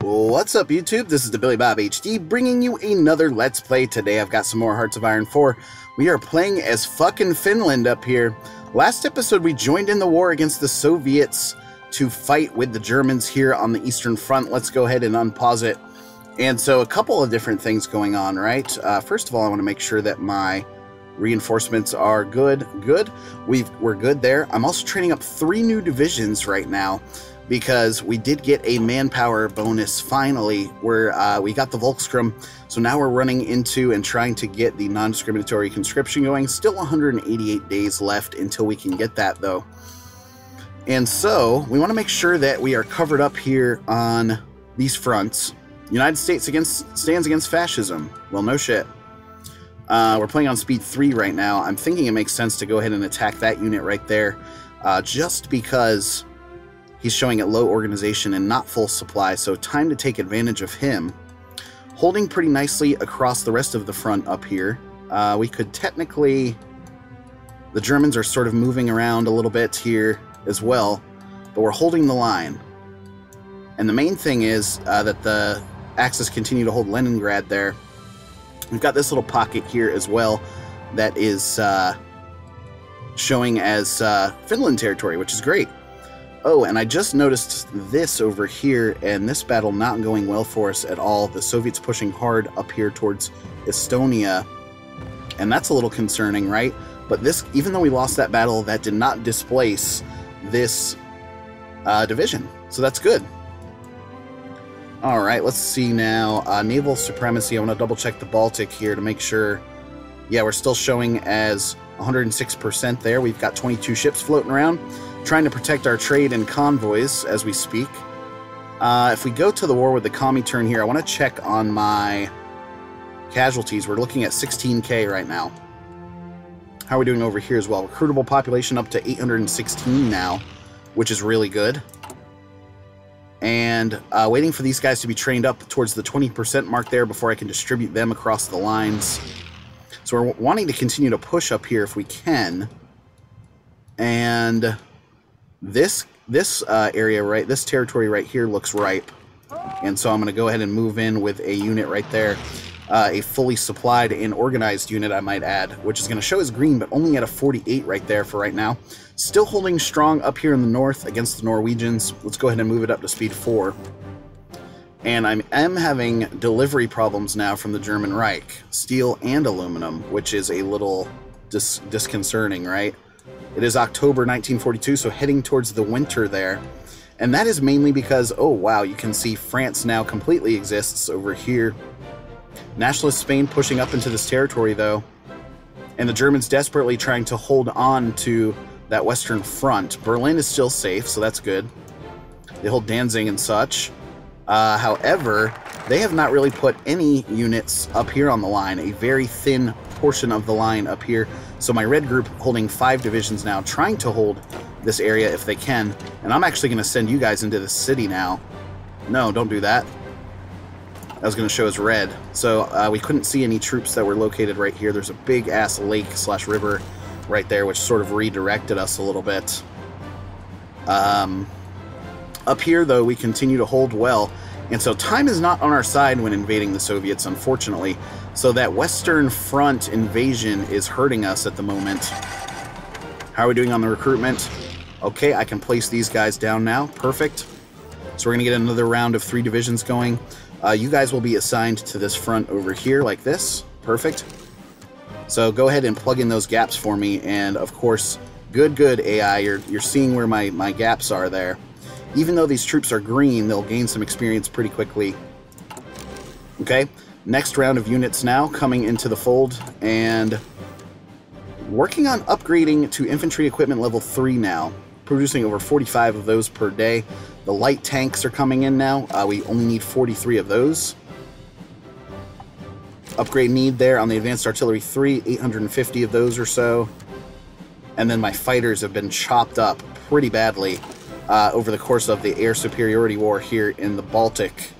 What's up, YouTube? This is TheBillyBobHD bringing you another Let's Play. Today I've got some more Hearts of Iron 4. We are playing as Fuckin Finland up here. Last episode we joined in the war against the Soviets to fight with the Germans here on the Eastern Front. Let's go ahead and unpause it. And so a couple of different things going on, right? First of all, I want to make sure that my reinforcements are good. We're good there. I'm also training up 3 new divisions right now, because we did get a manpower bonus finally, where we got the Volkskrieg. So now we're running into and trying to get the non-discriminatory conscription going. Still 188 days left until we can get that, though. And so we want to make sure that we are covered up here on these fronts. United States stands against fascism. Well, no shit. We're playing on speed 3 right now. I'm thinking it makes sense to go ahead and attack that unit right there, just because he's showing it low organization and not full supply, so time to take advantage of him. Holding pretty nicely across the rest of the front up here. We could technically... The Germans are sort of moving around a little bit here as well, but we're holding the line. And the main thing is that the Axis continue to hold Leningrad there. We've got this little pocket here as well that is showing as Finland territory, which is great. Oh, and I just noticed this over here, and this battle not going well for us at all. The Soviets pushing hard up here towards Estonia, and that's a little concerning, right? But this, even though we lost that battle, that did not displace this division, so that's good. All right, let's see now. Naval supremacy. I want to double check the Baltic here to make sure. Yeah, we're still showing as 106% there. We've got 22 ships floating around, trying to protect our trade and convoys as we speak. If we go to the war with the commie turn here, I want to check on my casualties. We're looking at 16k right now. How are we doing over here as well? Recruitable population up to 816 now, which is really good. And waiting for these guys to be trained up towards the 20% mark there before I can distribute them across the lines. So we're wanting to continue to push up here if we can. And this area, right, this territory right here looks ripe. And so I'm going to go ahead and move in with a unit right there. A fully supplied and organized unit, I might add, which is going to show as green, but only at a 48 right there for right now. Still holding strong up here in the north against the Norwegians. Let's go ahead and move it up to speed 4. And I am having delivery problems now from the German Reich. Steel and aluminum, which is a little disconcerting, right? It is October 1942, so heading towards the winter there. And that is mainly because, oh wow, you can see France now completely exists over here. Nationalist Spain pushing up into this territory, though. And the Germans desperately trying to hold on to that western front. Berlin is still safe, so that's good. They hold Danzig and such. However, they have not really put any units up here on the line. A very thin portion of the line up here. So my red group holding 5 divisions now, trying to hold this area if they can. And I'm actually going to send you guys into the city now. No, don't do that. That was going to show as red. So we couldn't see any troops that were located right here. There's a big-ass lake/river right there, which sort of redirected us a little bit. Up here, though, we continue to hold well. And so time is not on our side when invading the Soviets, unfortunately. So that Western Front invasion is hurting us at the moment. How are we doing on the recruitment? Okay, I can place these guys down now. Perfect. So we're going to get another round of 3 divisions going. You guys will be assigned to this front over here like this. Perfect. So go ahead and plug in those gaps for me. And, of course, good AI. You're seeing where my gaps are there. Even though these troops are green, they'll gain some experience pretty quickly. Okay, next round of units now coming into the fold, and working on upgrading to infantry equipment level 3 now, producing over 45 of those per day. The light tanks are coming in now. We only need 43 of those. Upgrade need there on the advanced artillery 3, 850 of those or so. And then my fighters have been chopped up pretty badly over the course of the air superiority war here in the Baltic.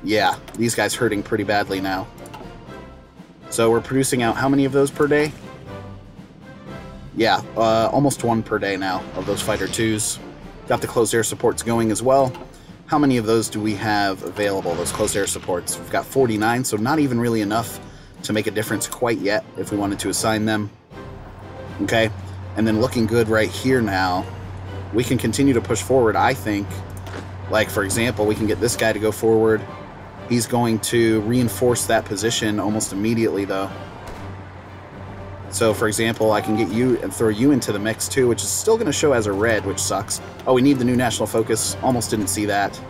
Yeah, these guys hurting pretty badly now. So we're producing out how many of those per day? Yeah, almost 1 per day now of those Fighter 2s. Got the close air supports going as well. how many of those do we have available, those close air supports? We've got 49, so not even really enough to make a difference quite yet if we wanted to assign them. Okay, and then looking good right here now. We can continue to push forward, I think. Like, for example, we can get this guy to go forward. He's going to reinforce that position almost immediately, though. So, for example, I can get you and throw you into the mix, too, which is still going to show as a red, which sucks. Oh, we need the new national focus. Almost didn't see that.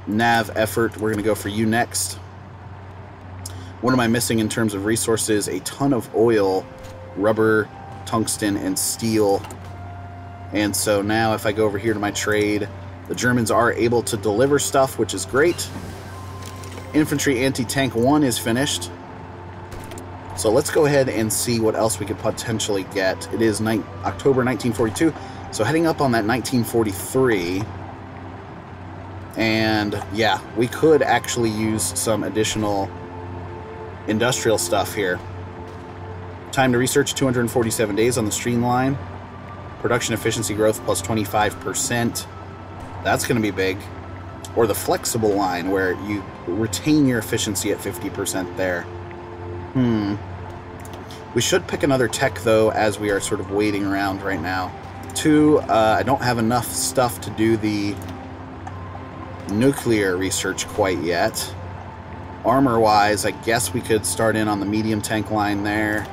Nav effort. We're going to go for you next. What am I missing in terms of resources? A ton of oil, rubber, tungsten, and steel. And so now if I go over here to my trade, the Germans are able to deliver stuff, which is great. Infantry anti-tank 1 is finished. So let's go ahead and see what else we could potentially get. It is October 1942, so heading up on that 1943. And yeah, we could actually use some additional industrial stuff here. Time to research, 247 days on the streamline. Production efficiency growth plus 25%. That's going to be big. Or the flexible line where you retain your efficiency at 50% there. We should pick another tech, though, as we are sort of waiting around right now. I don't have enough stuff to do the nuclear research quite yet. Armor-wise, I guess we could start in on the medium tank line there.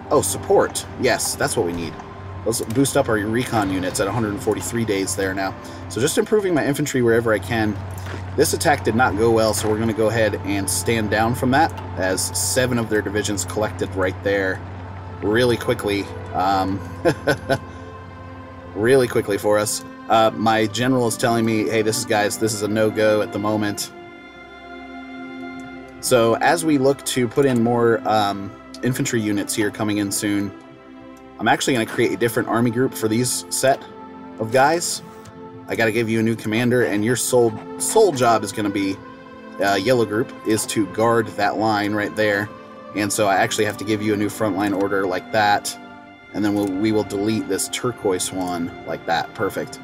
Oh, support. Yes, that's what we need. Let's boost up our recon units at 143 days there now. So just improving my infantry wherever I can. This attack did not go well, so we're going to go ahead and stand down from that, as 7 of their divisions collected right there really quickly. Really quickly for us. My general is telling me, hey, this is a no-go at the moment. So as we look to put in more infantry units here coming in soon, I'm actually going to create a different army group for these set of guys. I got to give you a new commander, and your sole job is going to be, yellow group, is to guard that line right there. And so I actually have to give you a new frontline order like that, and then we will delete this turquoise one like that. Perfect.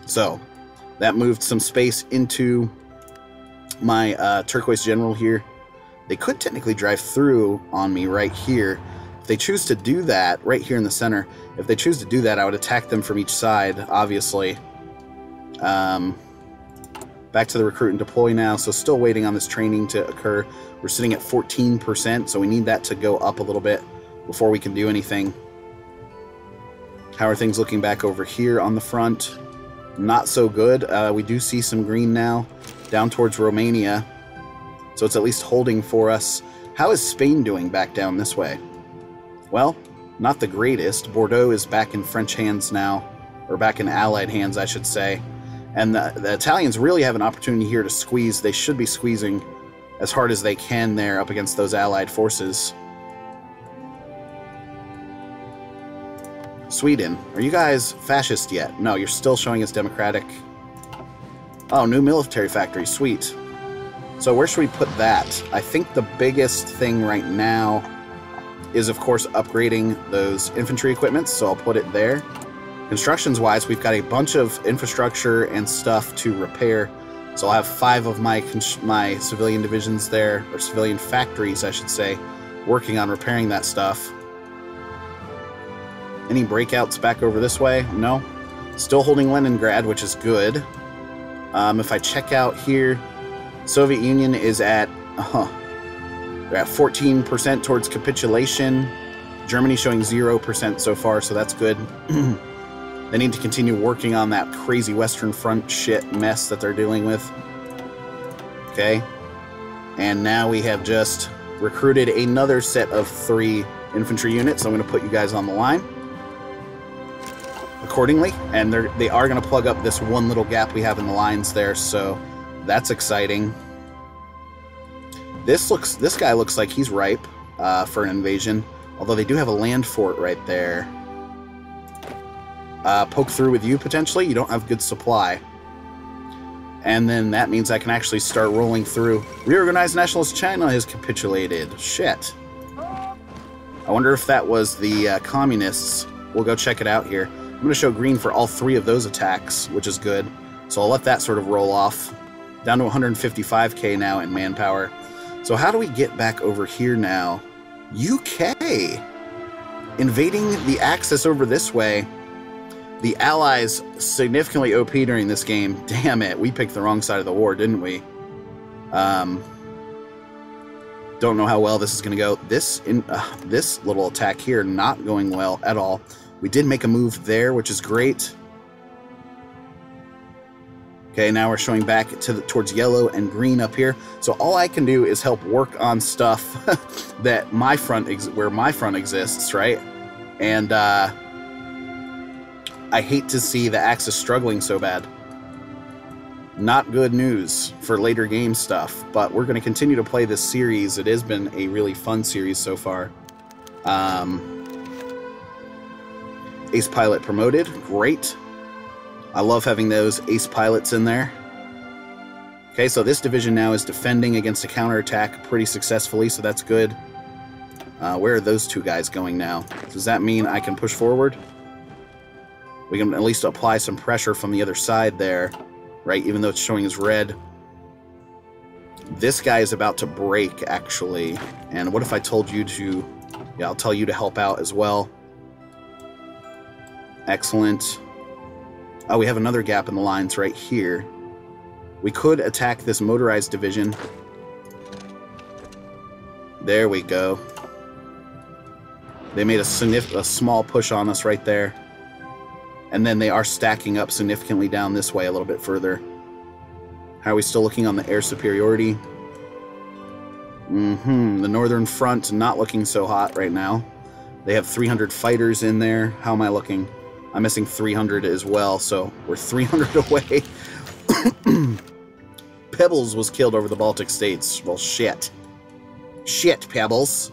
So that moved some space into my turquoise general here. They could technically drive through on me right here. If they choose to do that, right here in the center, if they choose to do that, I would attack them from each side, obviously. Back to the recruit and deploy now, so still waiting on this training to occur. We're sitting at 14%, so we need that to go up a little bit before we can do anything. How are things looking back over here on the front? Not so good. We do see some green now down towards Romania, so it's at least holding for us. How is Spain doing back down this way? Well, not the greatest. Bordeaux is back in French hands now, or back in Allied hands, I should say. And the Italians really have an opportunity here to squeeze. They should be squeezing as hard as they can there up against those Allied forces. Sweden, are you guys fascist yet? No, you're still showing us democratic. Oh, new military factory, sweet. So where should we put that? I think the biggest thing right now is, of course, upgrading those infantry equipments, so I'll put it there. Constructions-wise, we've got a bunch of infrastructure and stuff to repair, so I'll have 5 of my civilian divisions there, or civilian factories, I should say, working on repairing that stuff. Any breakouts back over this way? No. Still holding Leningrad, which is good. If I check out here, Soviet Union is at... they're at 14% towards capitulation. Germany showing 0% so far, so that's good. They need to continue working on that crazy Western Front shit mess that they're dealing with. Okay. And now we have just recruited another set of 3 infantry units. I'm going to put you guys on the line accordingly. And they are going to plug up this one little gap we have in the lines there, so that's exciting. This guy looks like he's ripe for an invasion, although they do have a land fort right there. Poke through with you, potentially. You don't have good supply. And then that means I can actually start rolling through. Reorganized Nationalist China has capitulated. Shit. I wonder if that was the communists. We'll go check it out here. I'm going to show green for all 3 of those attacks, which is good. So I'll let that sort of roll off. Down to 155k now in manpower. So how do we get back over here now? UK! Invading the Axis over this way. The Allies significantly OP during this game. Damn it, we picked the wrong side of the war, didn't we? Don't know how well this is going to go. This little attack here, not going well at all. We did make a move there, which is great. Okay, now we're showing back towards yellow and green up here. So all I can do is help work on stuff that where my front exists, right? And I hate to see the Axis struggling so bad. Not good news for later game stuff, but we're going to continue to play this series. It has been a really fun series so far. Ace Pilot promoted, great. I love having those ace pilots in there. Okay, so this division now is defending against a counterattack pretty successfully, so that's good. Where are those 2 guys going now? Does that mean I can push forward? We can at least apply some pressure from the other side there, right? Even though it's showing as red. This guy is about to break, actually. And what if I told you to... Yeah, I'll tell you to help out as well. Excellent. Oh, we have another gap in the lines right here. We could attack this motorized division. There we go. They made a small push on us right there. And then they are stacking up significantly down this way a little bit further. How are we still looking on the air superiority? The Northern Front not looking so hot right now. They have 300 fighters in there. How am I looking? I'm missing 300 as well, so we're 300 away. Pebbles was killed over the Baltic states. Well, shit. Shit, Pebbles.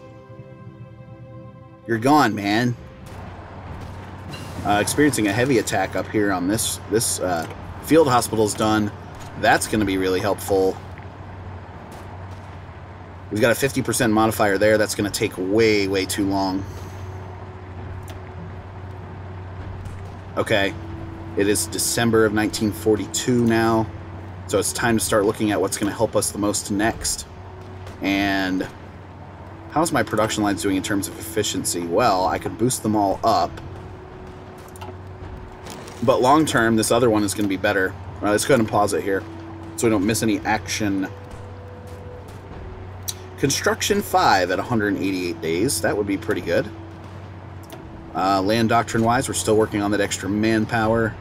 You're gone, man. Experiencing a heavy attack up here on this field hospital's done. That's going to be really helpful. We've got a 50% modifier there. That's going to take way, way too long. Okay, it is December of 1942 now, so it's time to start looking at what's going to help us the most next. And how's my production lines doing in terms of efficiency? Well, I could boost them all up, but long term, this other one is going to be better. Let's go ahead and pause it here so we don't miss any action. Construction 5 at 188 days. That would be pretty good. Land doctrine-wise, we're still working on that extra manpower.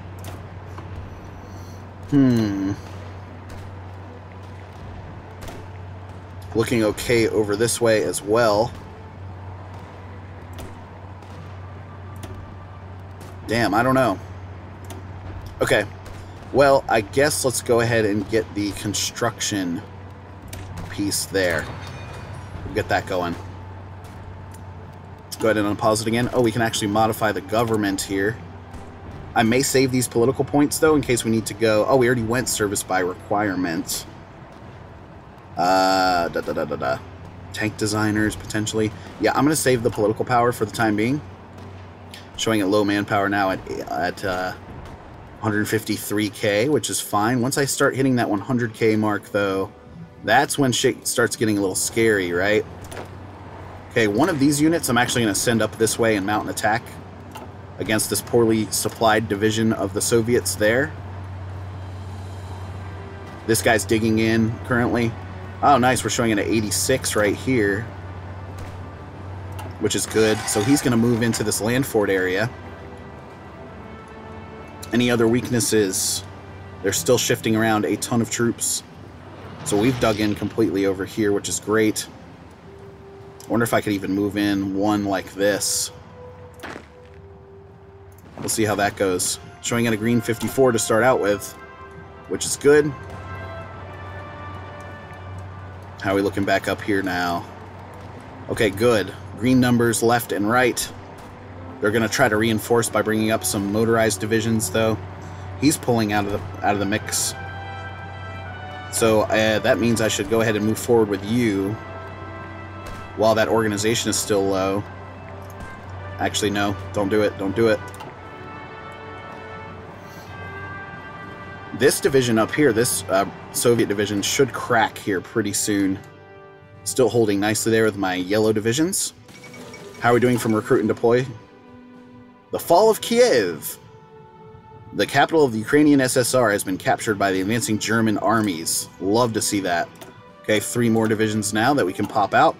Looking okay over this way as well. Damn, I don't know. Okay. Well, I guess let's go ahead and get the construction piece there. We'll get that going. Go ahead and unpause it again. Oh, we can actually modify the government here. I may save these political points, though, in case we need to go... Oh, we already went service by requirement. Tank designers, potentially. Yeah, I'm going to save the political power for the time being. Showing at low manpower now at 153k, which is fine. Once I start hitting that 100k mark, though, that's when shit starts getting a little scary, right? Okay, one of these units I'm actually going to send up this way and mount an attack against this poorly supplied division of the Soviets there. This guy's digging in currently. Oh, nice. We're showing it at 86 right here, which is good. So he's going to move into this land fort area. Any other weaknesses? They're still shifting around a ton of troops. So we've dug in completely over here, which is great. I wonder if I could even move in one like this. We'll see how that goes. Showing at a green 54 to start out with, which is good. How are we looking back up here now? Okay, good. Green numbers left and right. They're going to try to reinforce by bringing up some motorized divisions, though. He's pulling out of the mix. So that means I should go ahead and move forward with you while that organization is still low. Actually, no. Don't do it. Don't do it. This division up here, this Soviet division, should crack here pretty soon. Still holding nicely there with my yellow divisions. How are we doing from recruit and deploy? The fall of Kiev. The capital of the Ukrainian SSR has been captured by the advancing German armies. Love to see that. Okay, 3 more divisions now that we can pop out.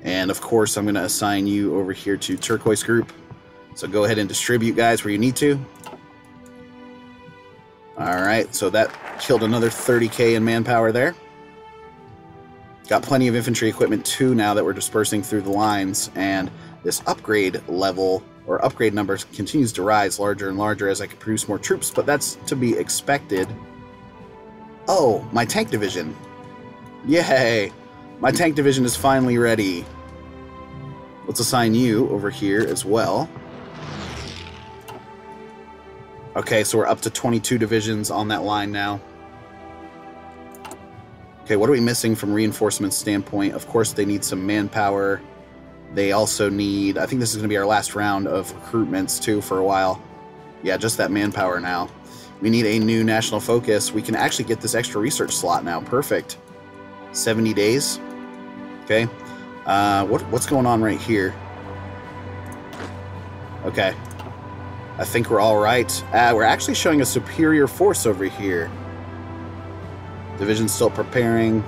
And of course, I'm going to assign you over here to Turquoise Group. So go ahead and distribute, guys, where you need to. Alright, so that killed another 30k in manpower there. Got plenty of infantry equipment too now that we're dispersing through the lines. And this upgrade level, or upgrade numbers, continues to rise larger and larger as I can produce more troops, but that's to be expected. Oh, my tank division. Yay! My tank division is finally ready. Let's assign you over here as well. Okay, so we're up to 22 divisions on that line now. Okay, what are we missing from reinforcement standpoint? Of course, they need some manpower. They also need... I think this is going to be our last round of recruitments, too, for a while. Yeah, just that manpower now. We need a new national focus. We can actually get this extra research slot now. Perfect. 70 days. Okay. What's going on right here? Okay. I think we're all right. We're actually showing a superior force over here. Division's still preparing.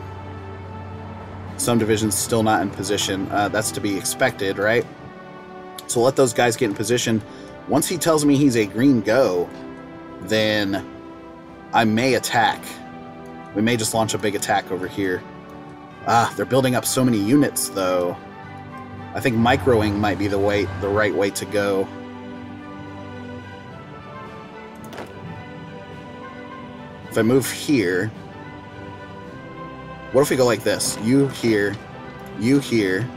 Some divisions still not in position. That's to be expected, right? So let those guys get in position. Once he tells me he's a green go, then I may attack. We may just launch a big attack over here. They're building up so many units, though. I think microing might be the right way to go. If I move here... What if we go like this? You here, you here.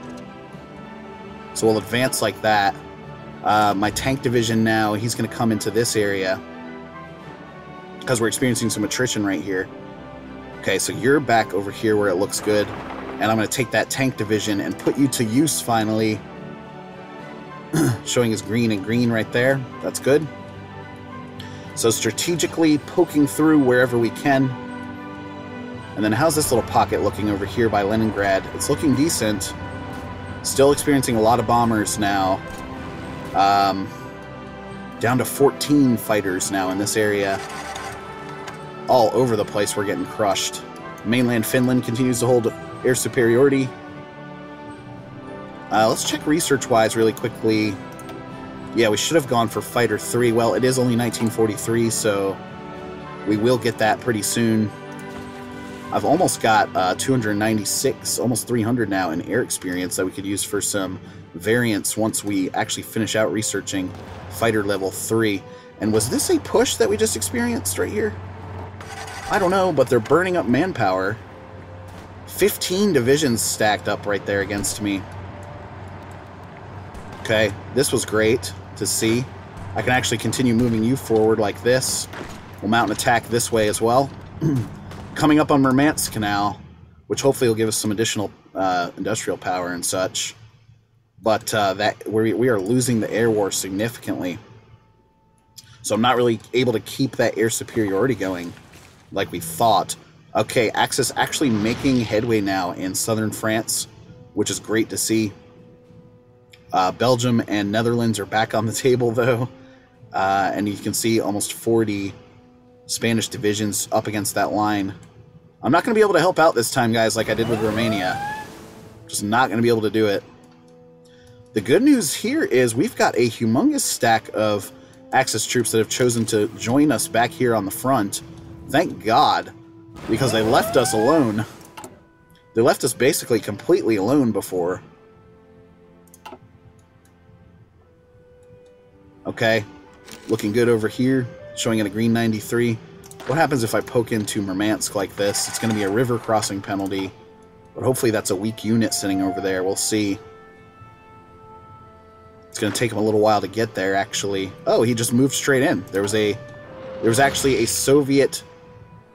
So we'll advance like that. My tank division now, he's going to come into this area. Because we're experiencing some attrition right here. Okay, so you're back over here where it looks good. And I'm going to take that tank division and put you to use finally. Showing us green and green right there. That's good. So strategically poking through wherever we can. And then how's this little pocket looking over here by Leningrad? It's looking decent. Still experiencing a lot of bombers now. Down to 14 fighters now in this area. All over the place we're getting crushed. Mainland Finland continues to hold air superiority. Let's check research-wise really quickly. Yeah, we should have gone for Fighter 3. Well, it is only 1943, so we will get that pretty soon. I've almost got 296, almost 300 now in air experience that we could use for some variants once we actually finish out researching Fighter Level 3. And was this a push that we just experienced right here? I don't know, but they're burning up manpower. 15 divisions stacked up right there against me. Okay, this was great to see. I can actually continue moving you forward like this. We'll mount an attack this way as well. Coming up on Murmansk Canal, which hopefully will give us some additional industrial power and such. But that we are losing the air war significantly. So I'm not really able to keep that air superiority going like we thought. Okay, Axis actually making headway now in southern France, which is great to see. Belgium and Netherlands are back on the table, though. And you can see almost 40 Spanish divisions up against that line. I'm not going to be able to help out this time, guys, like I did with Romania. Just not going to be able to do it. The good news here is we've got a humongous stack of Axis troops that have chosen to join us back here on the front. Thank God, because they left us alone. They left us basically completely alone before. Okay, looking good over here, showing in a green 93. What happens if I poke into Murmansk like this? It's going to be a river crossing penalty, but hopefully that's a weak unit sitting over there. We'll see. It's going to take him a little while to get there, actually. Oh, he just moved straight in. There was actually a Soviet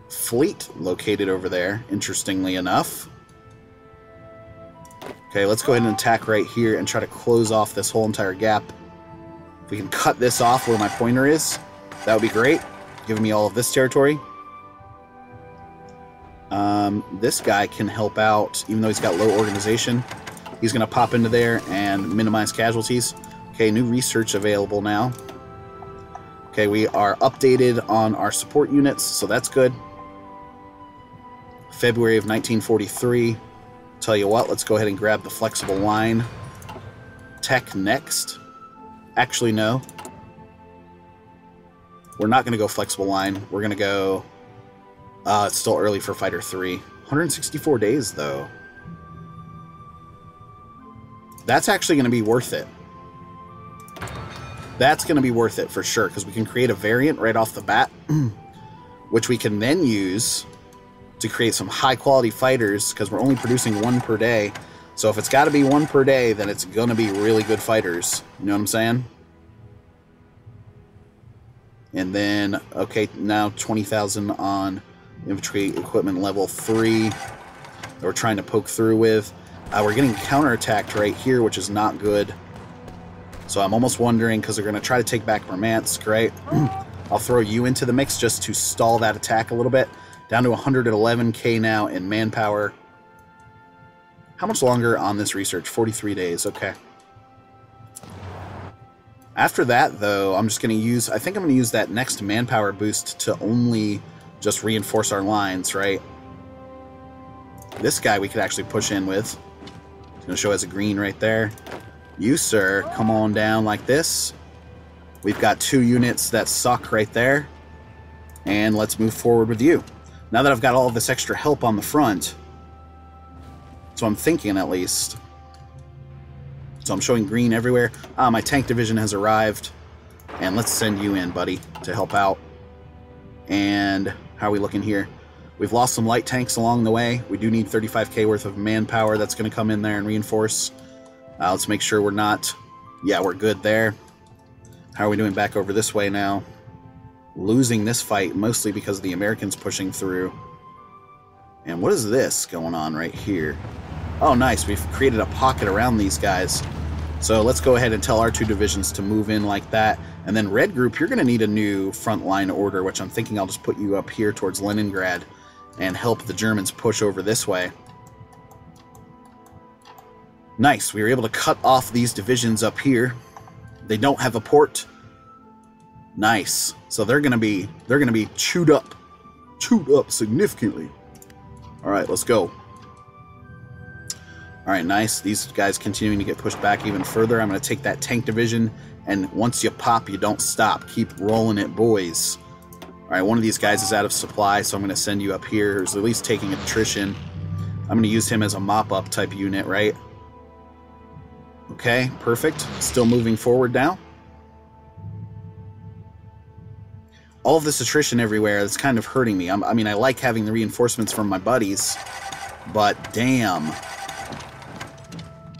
fleet located over there, interestingly enough. Okay, let's go ahead and attack right here and try to close off this whole entire gap. If we can cut this off where my pointer is, that would be great. giving me all of this territory. This guy can help out, even though he's got low organization. He's going to pop into there and minimize casualties. Okay, new research available now. Okay, we are updated on our support units, so that's good. February of 1943. Tell you what, let's go ahead and grab the flexible line. Tech next. Actually, no. We're not going to go flexible line. We're going to go... it's still early for Fighter 3. 164 days, though. That's actually going to be worth it. That's going to be worth it for sure, because we can create a variant right off the bat, which we can then use to create some high-quality fighters, because we're only producing one per day. So if it's got to be one per day, then it's going to be really good fighters. You know what I'm saying? And then, okay, now 20,000 on infantry equipment level 3 that we're trying to poke through with. We're getting counterattacked right here, which is not good. So I'm almost wondering, because they're going to try to take back Murmansk, right? I'll throw you into the mix just to stall that attack a little bit. Down to 111k now in manpower. How much longer on this research? 43 days, okay. After that, though, I'm just going to use... I think I'm going to use that next manpower boost to only just reinforce our lines, right? This guy we could actually push in with. It's going to show as a green right there. You, sir, come on down like this. We've got 2 units that suck right there. And let's move forward with you. Now that I've got all of this extra help on the front, so I'm thinking at least. So I'm showing green everywhere. My tank division has arrived. And let's send you in, buddy, to help out. And how are we looking here? We've lost some light tanks along the way. We do need 35k worth of manpower that's going to come in there and reinforce. Let's make sure we're not... Yeah, we're good there. How are we doing back over this way now? Losing this fight mostly because of the Americans pushing through. And what is this going on right here? Oh, nice. We've created a pocket around these guys. So let's go ahead and tell our 2 divisions to move in like that. And then Red Group, you're going to need a new front line order, which I'm thinking I'll just put you up here towards Leningrad and help the Germans push over this way. Nice. We were able to cut off these divisions up here. They don't have a port. Nice. So they're gonna be chewed up significantly. All right, let's go. All right, nice. These guys continuing to get pushed back even further. I'm gonna take that tank division, and once you pop, you don't stop. Keep rolling it, boys. All right, one of these guys is out of supply, so I'm gonna send you up here. He's at least taking attrition. I'm gonna use him as a mop-up type unit, right? Okay, perfect. Still moving forward now. All of this attrition everywhere, that's kind of hurting me. I mean, I like having the reinforcements from my buddies, but damn.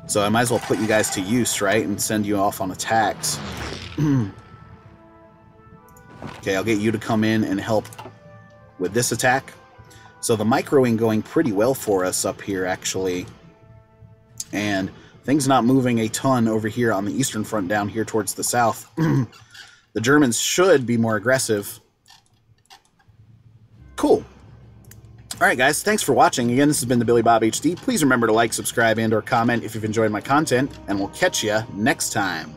So I might as well put you guys to use, right? And send you off on attacks. Okay, I'll get you to come in and help with this attack. So the microing going pretty well for us up here, actually. And things not moving a ton over here on the Eastern Front down here towards the south. The Germans should be more aggressive. Cool. Alright guys, thanks for watching. Again, this has been the TheBillyBobHD. Please remember to like, subscribe, and or comment if you've enjoyed my content, and we'll catch you next time.